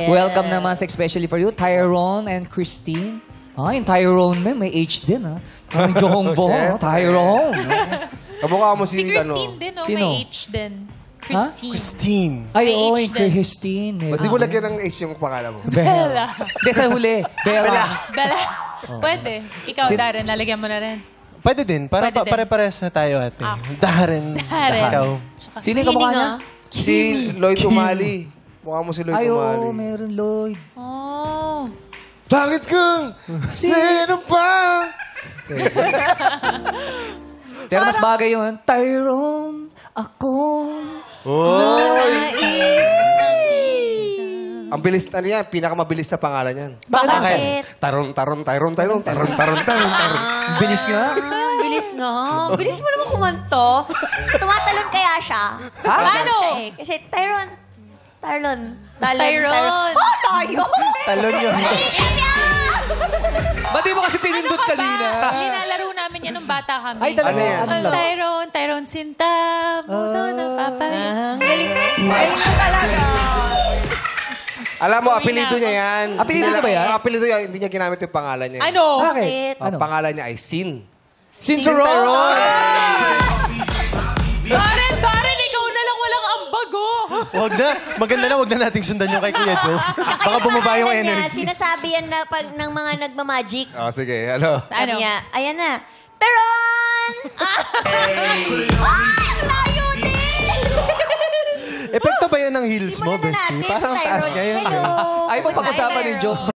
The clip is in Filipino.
Welcome naman especially for you, Tyrone and Christine. Yung Tyrone may H din, ha? Ang Johongbo, Tyrone. Kamukha mo Si Christine din, no? Sino? May H din. Christine. Christine. Ay, May oo, H yung din. Christine. Ba't di mo lagyan ng H yung pangalan mo? Bella. Hindi, sa huli. Bella. Bella. Pwede. Ikaw, Darren, lalagyan mo na rin. Pwede din. Para Pwede din. pare-pares na tayo, ate. Darren. Darren. Ikaw. Sino yung kamukha niya? Si Lloyd Umali. Mukha mo si Lloyd Ay, Umali. oo, meron Lloyd. Oh. Bakit kung sino pa? Pero mas bagay yun. Tyrone, ako. Ang bilis na niya, pinakamabilis na pangalan niyan. Bakit? Taron. Bilis nga. Bilis nga. Bilis mo naman kumanto. Tumatalon kaya siya. Paano? Kasi Tyron. Tyron. Oh, layo! Talon yun. Ba't di mo kasi pinindot kanina? Linalaro namin yan nung bata kami. Ay, talaga. Ano yan? Anong laro? Tyron Sinta. Puso na papa. Galing mo talaga. Alam mo, apelido niya yan. Apelido Hindi ba yan? Ang apelido niya, hindi niya ginamit yung pangalan niya. Ano? Bakit? Ang pangalan niya ay Sin. Cinturon! Darren, ikaw na lang walang ambag, oh. Huwag na. Maganda na, huwag na nating sundan yung kay Kuya Joe. Baka bumaba yung energy. Sinasabi yan na pag ng mga nagmamagic. Oh, sige, ano? Sabi niya, ayan na. Tyron! Ay, ang layo din! Epekto ba yan ng heels mo, Simulan na bestie? natin Parang si taas Tyron. ngayon. Hello. Ay, mo Kumusta pag-usapan kayo? ni Joe.